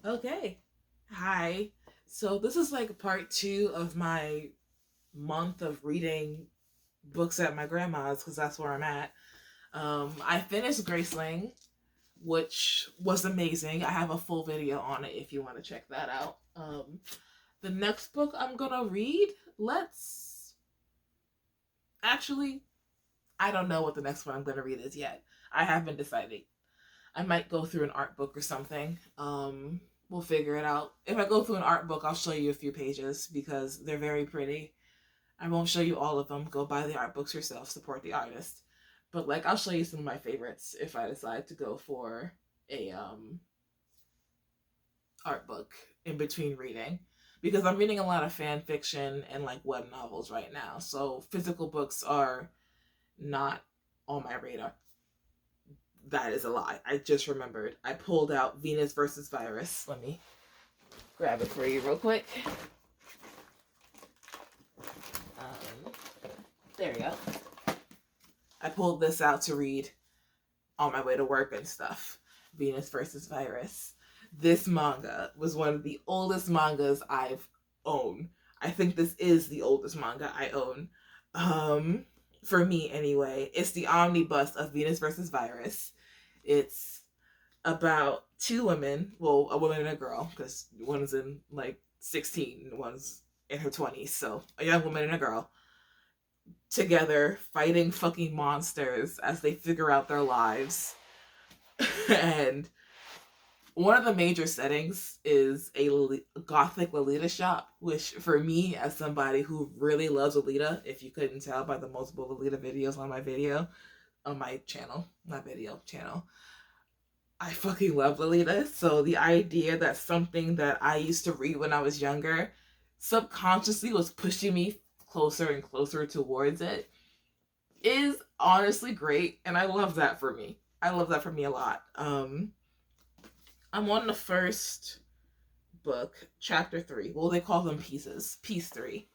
Okay. Hi. So this is like part two of my month of reading books at my grandma's because that's where I'm at. I finished Graceling, which was amazing. I have a full video on it if you want to check that out. The next book I'm gonna read, let's actually, I don't know what the next one I'm gonna read is yet. I haven't decided. I might go through an art book or something. We'll figure it out. If I go through an art book, I'll show you a few pages because they're very pretty. I won't show you all of them. Go buy the art books yourself, support the artist. But like I'll show you some of my favorites if I decide to go for a art book in between reading. Because I'm reading a lot of fan fiction and like web novels right now. So physical books are not on my radar. That is a lie. I just remembered. I pulled out Venus versus Virus. Let me grab it for you real quick. Um, there you go. I pulled this out to read on my way to work and stuff. Venus versus Virus. This manga was one of the oldest mangas I've owned. I think this is the oldest manga I own. For me anyway. It's the omnibus of Venus versus Virus. It's about two women, well, a woman and a girl, because one's in like 16 and one's in her 20s. So a young woman and a girl together fighting fucking monsters as they figure out their lives. And one of the major settings is a gothic Lolita shop, which for me, as somebody who really loves Lolita, if you couldn't tell by the multiple Lolita videos on my channel, not video, channel, I fucking love Lolita. So the idea that something that I used to read when I was younger subconsciously was pushing me closer and closer towards it is honestly great. And I love that for me. I love that for me a lot. I'm on the first book, chapter 3. Well, they call them pieces. Piece 3.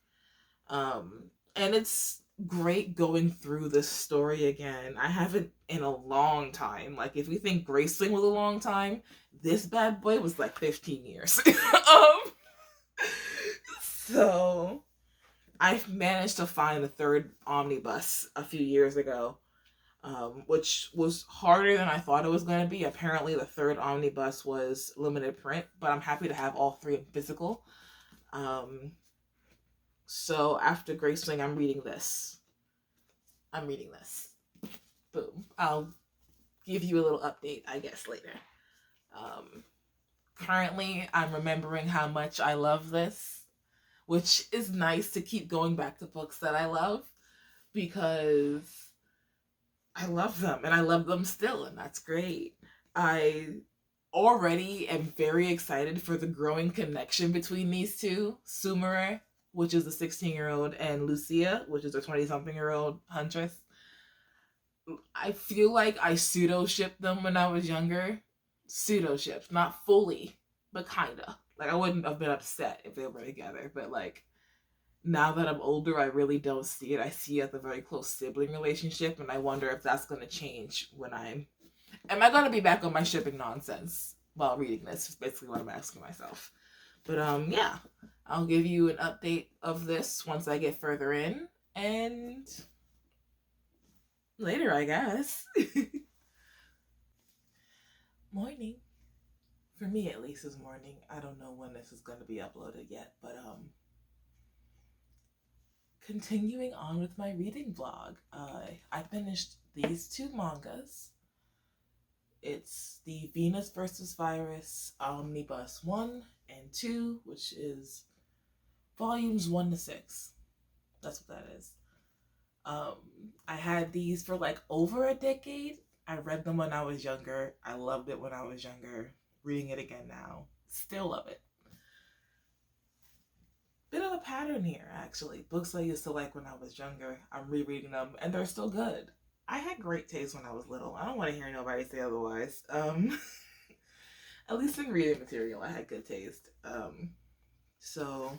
And it's great going through this story again. I haven't in a long time. Like if we think Graceling was a long time, this bad boy was like 15 years. So I've managed to find the third omnibus a few years ago, which was harder than I thought it was going to be. Apparently, the third omnibus was limited print, but I'm happy to have all three in physical. Um, so after Graceling, I'm reading this. Boom. I'll give you a little update, I guess, later. Um, Currently, I'm remembering how much I love this, which is nice to keep going back to books that I love because I love them and I love them still, and that's great. I already am very excited for the growing connection between these two, Sumire, which is a 16-year-old, and Lucia, which is a 20-something-year-old huntress. I feel like I pseudo shipped them when I was younger. Pseudo shipped, not fully, but kinda. Like I wouldn't have been upset if they were together, but like now that I'm older, I really don't see it. I see it as a very close sibling relationship, and I wonder if that's going to change when I'm. Am I going to be back on my shipping nonsense while reading this? Is basically what I'm asking myself. But yeah, I'll give you an update of this once I get further in, and later, I guess. Morning. For me, at least, is morning. I don't know when this is going to be uploaded yet, but continuing on with my reading vlog, I finished these two mangas. It's the Venus versus Virus Omnibus 1 and 2, which is volumes 1 to 6. That's what that is. I had these for like over a decade. I read them when I was younger. I loved it when I was younger. Reading it again now. Still love it. Bit of a pattern here, actually. Books I used to like when I was younger, I'm rereading them, and they're still good. I had great taste when I was little. I don't want to hear nobody say otherwise. At least in reading material, I had good taste. So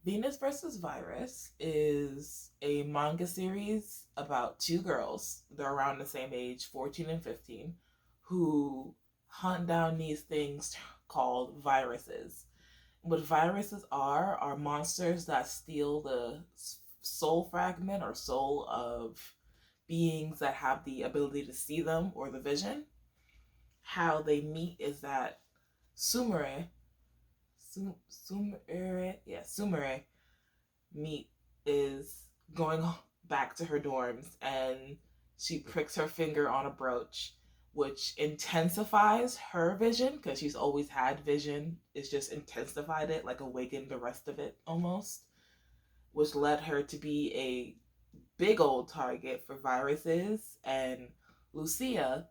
Venus versus Virus is a manga series about two girls. They're around the same age, 14 and 15, who hunt down these things called viruses. What viruses are monsters that steal the soul fragment or soul of beings that have the ability to see them or the vision. How they meet is that Sumire, Sumire meet is going back to her dorms, and she pricks her finger on a brooch, which intensifies her vision because she's always had vision. It's just intensified it, like awakened the rest of it almost, which led her to be a big old target for viruses. And Lucia,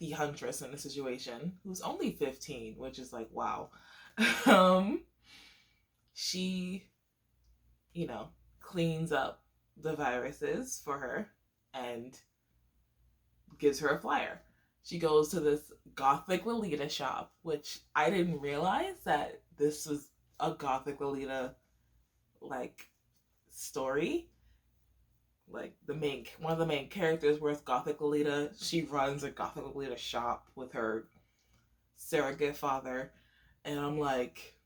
the huntress in the situation, who's only 15, which is like, wow. um, she, cleans up the viruses for her and gives her a flyer. She goes to this Gothic Lolita shop, which I didn't realize that this was a Gothic Lolita like story. Like one of the main characters was Gothic Lolita. She runs a Gothic Lolita shop with her surrogate father, and I'm like,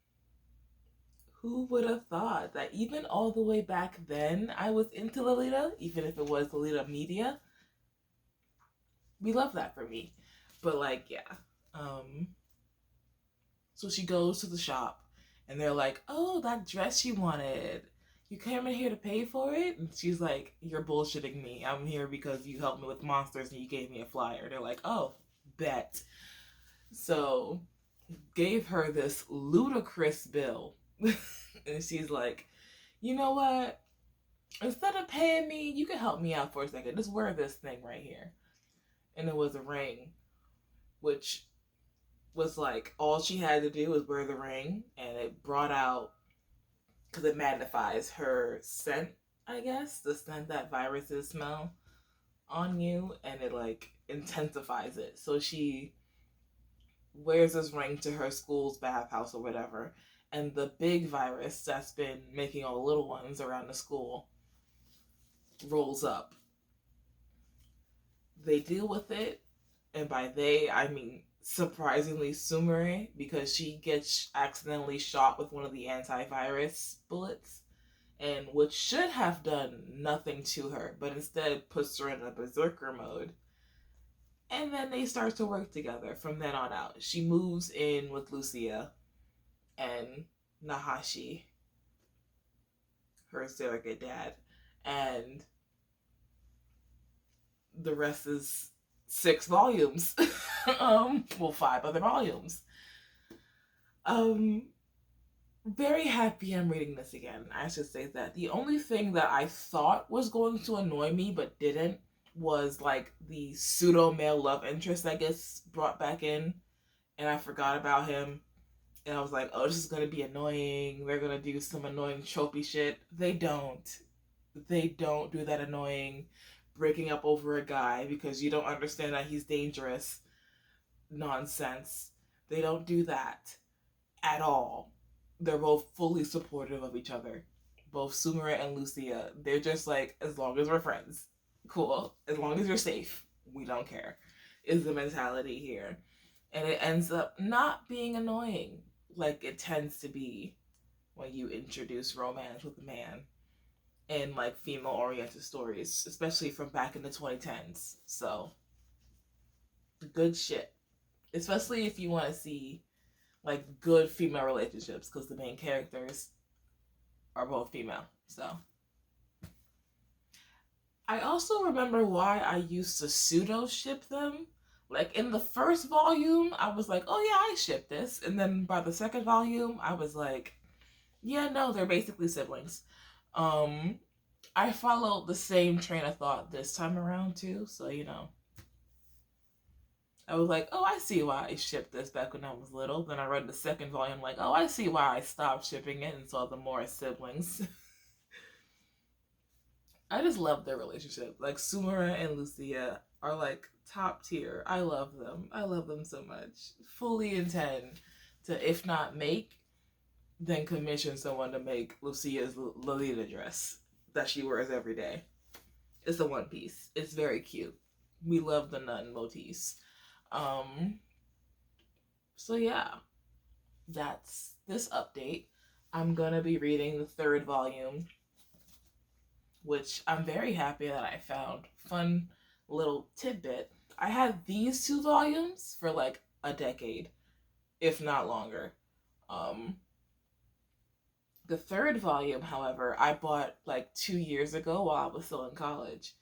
who would have thought that even all the way back then I was into Lolita, even if it was Lolita Media. We love that for me. But like, yeah. So she goes to the shop and they're like, oh, that dress she wanted. You came in here to pay for it? And she's like, you're bullshitting me. I'm here because you helped me with monsters and you gave me a flyer. They're like, oh, bet. So gave her this ludicrous bill. And she's like, you know what? Instead of paying me, you can help me out for a second. Just wear this thing right here. And it was a ring, which was like all she had to do was wear the ring, and it brought out, because it magnifies her scent, I guess, the scent that viruses smell on you, and it like intensifies it. So she wears this ring to her school's bathhouse or whatever, and the big virus that's been making all the little ones around the school rolls up. They deal with it, and by they, I mean surprisingly Sumire, because she gets accidentally shot with one of the antivirus bullets, and which should have done nothing to her, but instead puts her in a berserker mode. And then they start to work together from then on out. She moves in with Lucia and Nahashi, her surrogate dad, and the rest is 6 volumes. 5 other volumes. Very happy I'm reading this again. I should say that. The only thing that I thought was going to annoy me but didn't was like the pseudo male love interest that gets brought back in, and I forgot about him. And I was like, oh, this is gonna be annoying. They're gonna do some annoying tropey shit. They don't. They don't do that annoying breaking up over a guy because you don't understand that he's dangerous nonsense. They don't do that at all. They're both fully supportive of each other. Both Sumire and Lucia. They're just like, as long as we're friends, cool. As long as you're safe, we don't care, is the mentality here. And it ends up not being annoying like it tends to be when you introduce romance with a man in like female oriented stories, especially from back in the 2010s. So, good shit. Especially if you want to see like good female relationships, because the main characters are both female. So, I also remember why I used to pseudo ship them. Like in the first volume, I was like, oh yeah, I ship this. And then by the second volume, I was like, yeah, no, they're basically siblings. I followed the same train of thought this time around too, so I was like, oh, I see why I shipped this back when I was little. Then I read the second volume, like, oh, I see why I stopped shipping it and saw them more as siblings. I just love their relationship. Like, Sumire and Lucia are like top tier. I love them. I love them so much. Fully intend to, if not make, then commission someone to make Lucia's Lolita dress that she wears every day. It's a one piece. It's very cute. We love the nun motifs. Um, so yeah, that's this update. I'm gonna be reading the third volume, which I'm very happy that I found. Fun little tidbit. I had these two volumes for like a decade, if not longer. Um, the third volume, however, I bought like 2 years ago while I was still in college.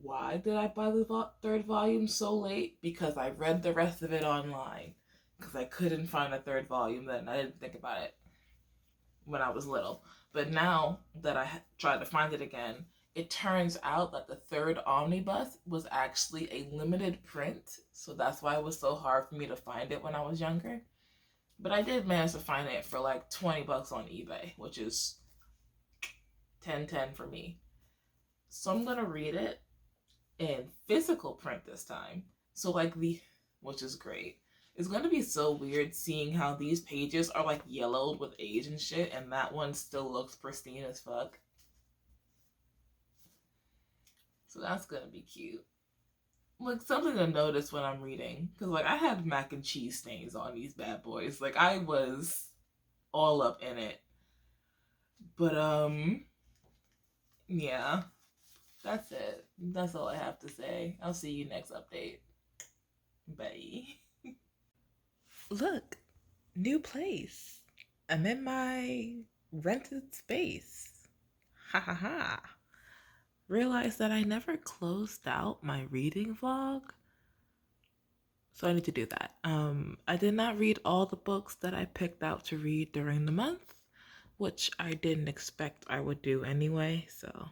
Why did I buy the third volume so late? Because I read the rest of it online. Because I couldn't find a third volume then. I didn't think about it when I was little. But now that I tried to find it again, it turns out that the third omnibus was actually a limited print. So that's why it was so hard for me to find it when I was younger. But I did manage to find it for like $20 on eBay, which is 10/10 for me. So I'm gonna read it in physical print this time. So like which is great. It's gonna be so weird seeing how these pages are like yellowed with age and shit, and that one still looks pristine as fuck. So that's gonna be cute. Like something to notice when I'm reading, because like I had mac and cheese stains on these bad boys. Like I was all up in it. But yeah, that's it. That's all I have to say. I'll see you next update. Bye. Look, new place. I'm in my rented space. Ha ha ha. Realized that I never closed out my reading vlog. So I need to do that. I did not read all the books that I picked out to read during the month, which I didn't expect I would do anyway, so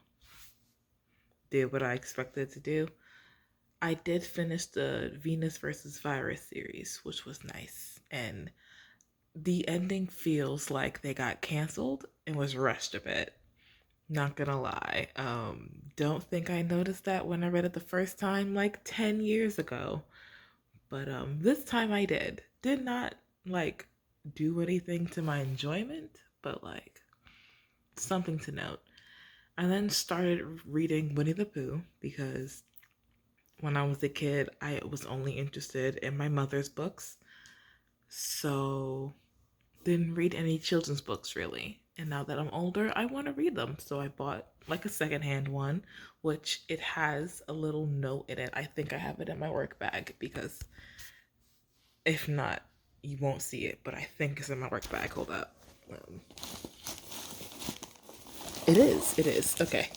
did what I expected to do. I did finish the Venus versus Virus series, which was nice. And the ending feels like they got canceled and was rushed a bit. Not gonna lie. Don't think I noticed that when I read it the first time, like 10 years ago. But this time I did. Did not like do anything to my enjoyment, but like something to note. I then started reading Winnie the Pooh because when I was a kid, I was only interested in my mother's books. So didn't read any children's books really. And now that I'm older, I want to read them. So I bought like a secondhand one, which it has a little note in it. I think I have it in my work bag because if not, you won't see it. But I think it's in my work bag. Hold up. It is. It is. Okay.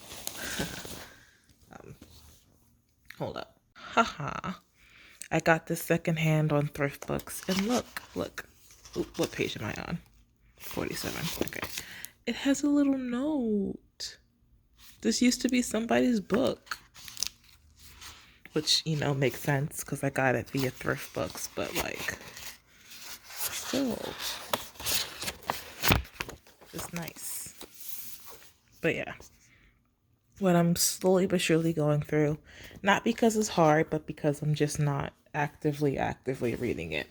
Hold up. Haha. I got this secondhand on Thrift Books. And look. Oop, what page am I on? 47. Okay. It has a little note. This used to be somebody's book. Which, makes sense because I got it via Thrift Books, but like, still, it's nice. But yeah, what I'm slowly but surely going through, not because it's hard, but because I'm just not actively reading it.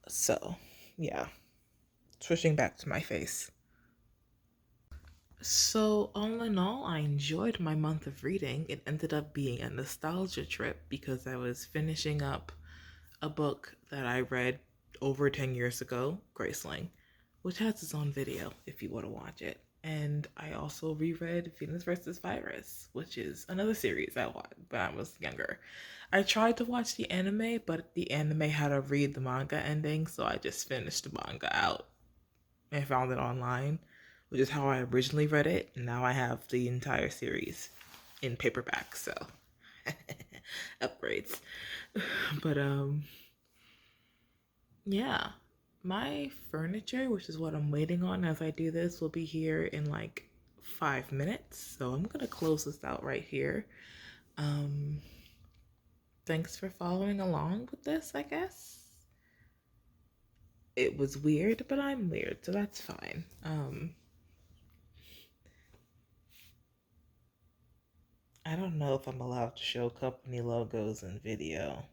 So, yeah, switching back to my face. So, all in all, I enjoyed my month of reading. It ended up being a nostalgia trip because I was finishing up a book that I read over 10 years ago, Graceling, which has its own video if you want to watch it. And I also reread Venus versus Virus, which is another series I watched when I was younger. I tried to watch the anime, but the anime had to read the manga ending, so I just finished the manga out and found it online, which is how I originally read it. Now I have the entire series in paperback, so upgrades. But yeah, my furniture, which is what I'm waiting on as I do this, will be here in like 5 minutes. So I'm gonna close this out right here. Thanks for following along with this, I guess. It was weird, but I'm weird, so that's fine. I don't know if I'm allowed to show company logos in video.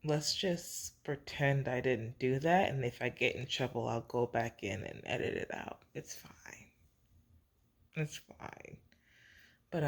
Let's just pretend I didn't do that, and if I get in trouble, I'll go back in and edit it out. It's fine. It's fine. But